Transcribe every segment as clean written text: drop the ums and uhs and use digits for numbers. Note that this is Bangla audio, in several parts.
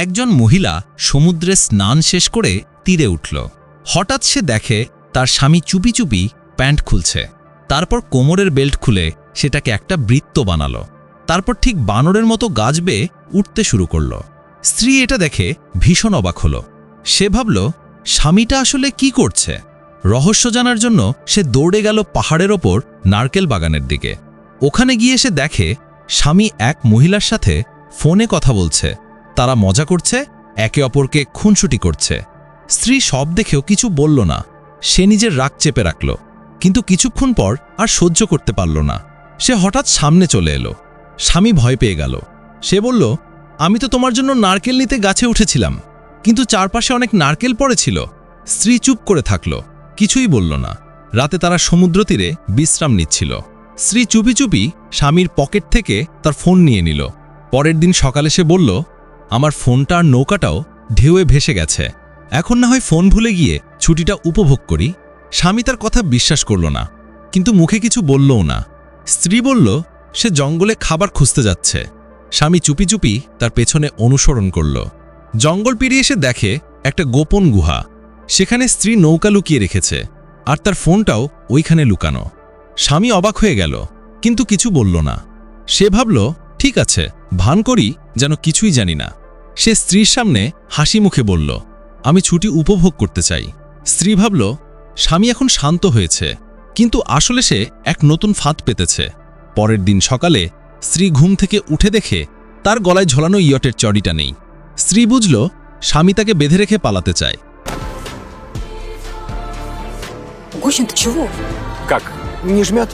একজন মহিলা সমুদ্রে স্নান শেষ করে তীরে উঠল। হঠাৎ সে দেখে তার স্বামী চুপি চুপি প্যান্ট খুলছে। তারপর কোমরের বেল্ট খুলে সেটাকে একটা বৃত্ত বানালো। তারপর ঠিক বানরের মতো গাছ বেয়ে উঠতে শুরু করল। স্ত্রী এটা দেখে ভীষণ অবাক হল। সে ভাবল, স্বামীটা আসলে কি করছে? রহস্য জানার জন্য সে দৌড়ে গেল পাহাড়ের ওপর নারকেল বাগানের দিকে। ওখানে গিয়ে সে দেখে স্বামী এক মহিলার সাথে ফোনে কথা বলছে। তারা মজা করছে, একে অপরকে খুনসুটি করছে। স্ত্রী সব দেখেও কিছু বলল না। সে নিজের রাগ চেপে রাখল, কিন্তু কিছুক্ষণ পর আর সহ্য করতে পারল না। সে হঠাৎ সামনে চলে এলো। স্বামী ভয় পেয়ে গেল। সে বলল, আমি তো তোমার জন্য নারকেল নিতে গাছে উঠেছিলাম, কিন্তু চারপাশে অনেক নারকেল পড়েছিল। স্ত্রী চুপ করে থাকল, কিছুই বলল না। রাতে তারা সমুদ্র তীরে বিশ্রাম নিচ্ছিল। স্ত্রী চুপি চুপি স্বামীর পকেট থেকে তার ফোন নিয়ে নিল। পরের দিন সকালে সে বলল, আমার ফোনটা আর নৌকাটাও ঢেউয়ে ভেসে গেছে। এখন না হয় ফোন ভুলে গিয়ে ছুটিটা উপভোগ করি। স্বামী তার কথা বিশ্বাস করল না, কিন্তু মুখে কিছু বললও না। স্ত্রী বলল, সে জঙ্গলে খাবার খুঁজতে যাচ্ছে। স্বামী চুপি চুপি তার পেছনে অনুসরণ করল। জঙ্গল পেরিয়ে এসে দেখে একটা গোপন গুহা। সেখানে স্ত্রী নৌকা লুকিয়ে রেখেছে, আর তার ফোনটাও ওইখানে লুকানো। স্বামী অবাক হয়ে গেল, কিন্তু কিছু বলল না। সে ভাবল, ঠিক আছে, ভান করি যেন কিছুই জানি না। সে স্ত্রীর সামনে হাসি মুখে বলল, আমি ছুটি উপভোগ করতে চাই। স্ত্রী ভাবল, স্বামী এখন শান্ত হয়েছে, কিন্তু আসলে সে এক নতুন ফাঁদ পেতেছে। পরের দিন সকালে স্ত্রী ঘুম থেকে উঠে দেখে তার গলায় ঝোলানো ইয়টের চড়িটা নেই। স্ত্রী বুঝল, স্বামী তাকে বেঁধে রেখে পালাতে চায়। Гущин, ты чего? Как? Не жмет?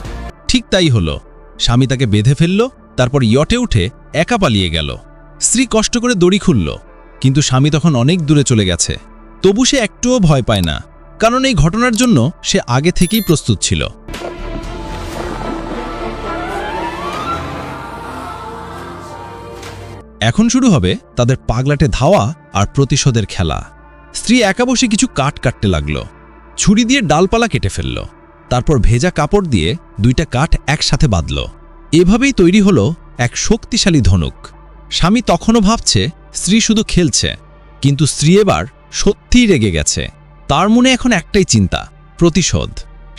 ঠিক তাই হলো। স্বামী তাকে বেঁধে ফেলল, তারপর ইয়টে উঠে একা পালিয়ে গেল। স্ত্রী কষ্ট করে দড়ি খুলল, কিন্তু স্বামী তখন অনেক দূরে চলে গেছে। তবু সে একটুও ভয় পায় না, কারণ এই ঘটনার জন্য সে আগে থেকেই প্রস্তুত ছিল। এখন শুরু হবে তাদের পাগলাটে ধাওয়া আর প্রতিশোধের খেলা। স্ত্রী একা বসে কিছু কাঠ কাটতে লাগল। ছুরি দিয়ে ডালপালা কেটে ফেলল। তারপর ভেজা কাপড় দিয়ে দুইটা কাঠ একসাথে বাঁধল। এভাবেই তৈরি হলো এক শক্তিশালী ধনুক। স্বামী তখনও ভাবছে স্ত্রী শুধু খেলছে, কিন্তু স্ত্রী এবার সত্যিই রেগে গেছে। তার মনে এখন একটাই চিন্তা, প্রতিশোধ।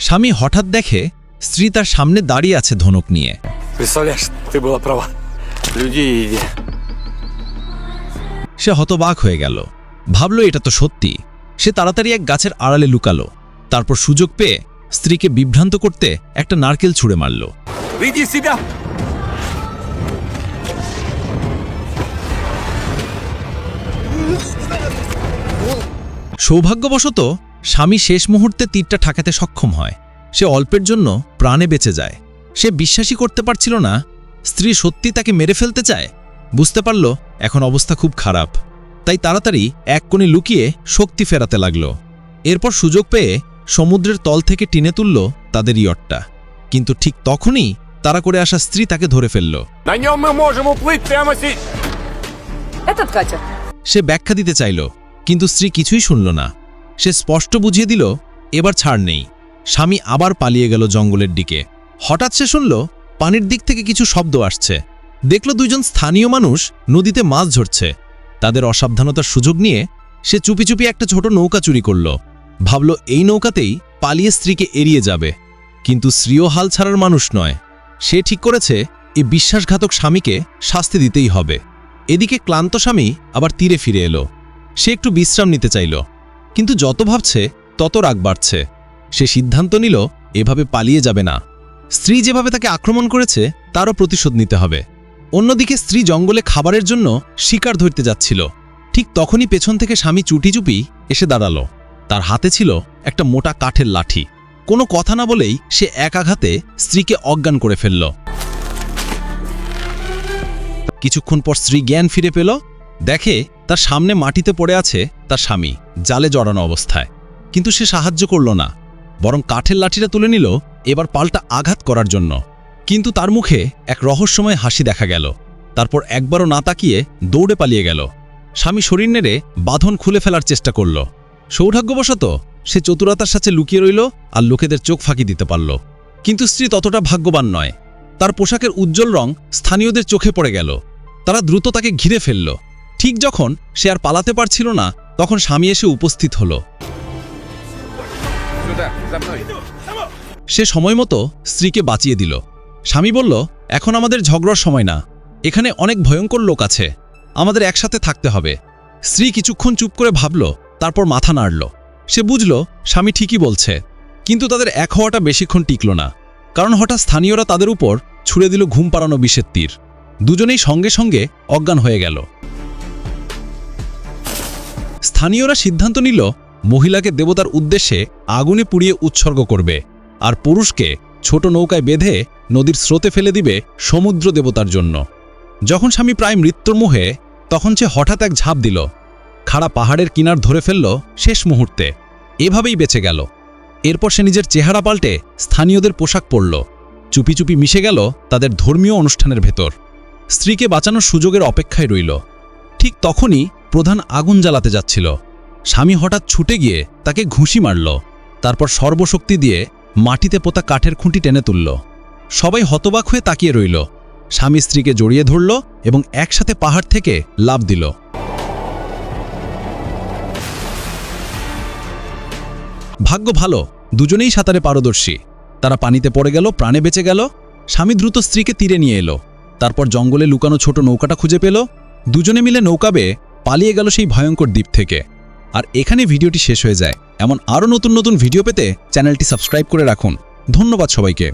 স্বামী হঠাৎ দেখে স্ত্রী তার সামনে দাঁড়িয়ে আছে ধনুক নিয়ে। Представляешь, ты была права. Люди и... সে হতবাক হয়ে গেল, ভাবল এটা তো সত্যি। সে তাড়াতাড়ি এক গাছের আড়ালে লুকালো। তারপর সুযোগ পেয়ে স্ত্রীকে বিভ্রান্ত করতে একটা নারকেল ছুঁড়ে মারল। Выйди из себя! সৌভাগ্যবশত স্বামী শেষ মুহূর্তে তীরটা ঠেকাতে সক্ষম হয়। সে অল্পের জন্য প্রাণে বেঁচে যায়। সে বিশ্বাসই করতে পারছিল না স্ত্রী সত্যি তাকে মেরে ফেলতে চায়। বুঝতে পারল এখন অবস্থা খুব খারাপ, তাই তাড়াতাড়ি এক কোণে লুকিয়ে শক্তি ফেরাতে লাগল। এরপর সুযোগ পেয়ে সমুদ্রের তল থেকে টেনে তুলল তাদের ইয়টটা। কিন্তু ঠিক তখনই তাড়া করে আসা স্ত্রী তাকে ধরে ফেলল। На нем мы можем уплыть прямо сейчас! Этот катер. সে ব্যাখ্যা দিতে চাইল, কিন্তু স্ত্রী কিছুই শুনল না। সে স্পষ্ট বুঝিয়ে দিল এবার ছাড় নেই। স্বামী আবার পালিয়ে গেল জঙ্গলের দিকে। হঠাৎ সে শুনল পানির দিক থেকে কিছু শব্দ আসছে। দেখল দুইজন স্থানীয় মানুষ নদীতে মাছ ধরছে। তাদের অসাবধানতার সুযোগ নিয়ে সে চুপি চুপি একটা ছোট নৌকা চুরি করল। ভাবল এই নৌকাতেই পালিয়ে স্ত্রীকে এড়িয়ে যাবে। কিন্তু স্ত্রীও হাল ছাড়ার মানুষ নয়। সে ঠিক করেছে এই বিশ্বাসঘাতক স্বামীকে শাস্তি দিতেই হবে। এদিকে ক্লান্ত স্বামী আবার তীরে ফিরে এলো। সে একটু বিশ্রাম নিতে চাইল, কিন্তু যত ভাবছে তত রাগ বাড়ছে। সে সিদ্ধান্ত নিল এভাবে পালিয়ে যাবে না। স্ত্রী যেভাবে তাকে আক্রমণ করেছে তারও প্রতিশোধ নিতে হবে। অন্যদিকে স্ত্রী জঙ্গলে খাবারের জন্য শিকার ধরতে যাচ্ছিল। ঠিক তখনই পেছন থেকে স্বামী চুটি চুপি এসে দাঁড়ালো। তার হাতে ছিল একটা মোটা কাঠের লাঠি। কোনো কথা না বলেই সে এক আঘাতে স্ত্রীকে অজ্ঞান করে ফেলল। কিছুক্ষণ পর স্ত্রী জ্ঞান ফিরে পেল। দেখে তার সামনে মাটিতে পড়ে আছে তার স্বামী, জালে জড়ানো অবস্থায়। কিন্তু সে সাহায্য করল না, বরং কাঠের লাঠিটা তুলে নিল এবার পাল্টা আঘাত করার জন্য। কিন্তু তার মুখে এক রহস্যময় হাসি দেখা গেল। তারপর একবারও না তাকিয়ে দৌড়ে পালিয়ে গেল। স্বামী শরীর নেড়ে বাঁধন খুলে ফেলার চেষ্টা করল। সৌভাগ্যবশত সে চতুরতার সাথে লুকিয়ে রইল আর লোকেদের চোখ ফাঁকি দিতে পারল। কিন্তু স্ত্রী ততটা ভাগ্যবান নয়। তার পোশাকের উজ্জ্বল রং স্থানীয়দের চোখে পড়ে গেল। তারা দ্রুত তাকে ঘিরে ফেলল। ঠিক যখন সে আর পালাতে পারছিল না তখন স্বামী এসে উপস্থিত হলো। সে সময়মতো স্ত্রীকে বাঁচিয়ে দিল। স্বামী বলল, এখন আমাদের ঝগড়ার সময় না, এখানে অনেক ভয়ঙ্কর লোক আছে, আমাদের একসাথে থাকতে হবে। স্ত্রী কিছুক্ষণ চুপ করে ভাবল, তারপর মাথা নাড়ল। সে বুঝল স্বামী ঠিকই বলছে, কিন্তু তাদের এক হওয়াটা বেশিক্ষণ টিকল না, কারণ হঠাৎ স্থানীয়রা তাদের উপর ছুড়ে দিল ঘুম পাড়ানো বিষের তীর। দুজনেই সঙ্গে সঙ্গে অজ্ঞান হয়ে গেল। স্থানীয়রা সিদ্ধান্ত নিল মহিলাকে দেবতার উদ্দেশ্যে আগুনে পুড়িয়ে উৎসর্গ করবে, আর পুরুষকে ছোট নৌকায় বেঁধে নদীর স্রোতে ফেলে দিবে সমুদ্র দেবতার জন্য। যখন স্বামী প্রায় মৃত্যুর মুখে, তখন সে হঠাৎ এক ঝাঁপ দিল, খাড়া পাহাড়ের কিনার ধরে ফেলল শেষ মুহূর্তে। এভাবেই বেঁচে গেল। এরপর সে নিজের চেহারা পাল্টে স্থানীয়দের পোশাক পরল, চুপি চুপি মিশে গেল তাদের ধর্মীয় অনুষ্ঠানের ভেতর। স্ত্রীকে বাঁচানোর সুযোগের অপেক্ষায় রইল। ঠিক তখনই প্রধান আগুন জ্বালাতে যাচ্ছিল। স্বামী হঠাৎ ছুটে গিয়ে তাকে ঘুষি মারল, তারপর সর্বশক্তি দিয়ে মাটিতে পোতা কাঠের খুঁটি টেনে তুলল। সবাই হতবাক হয়ে তাকিয়ে রইল। স্বামী স্ত্রীকে জড়িয়ে ধরল এবং একসাথে পাহাড় থেকে লাফ দিল। ভাগ্য ভালো, দুজনেই সাঁতারে পারদর্শী। তারা পানিতে পড়ে গেল, প্রাণে বেঁচে গেল। স্বামী দ্রুত স্ত্রীকে তীরে নিয়ে এলো, তারপর জঙ্গলে লুকানো ছোট নৌকাটা খুঁজে পেল। দুজনে মিলে নৌকা বেয়ে পালিয়ে গেল সেই ভয়ঙ্কর দ্বীপ থেকে। আর এখানে ভিডিওটি শেষ হয়ে যায়। এমন আরও নতুন নতুন ভিডিও পেতে চ্যানেলটি সাবস্ক্রাইব করে রাখুন। ধন্যবাদ সবাইকে।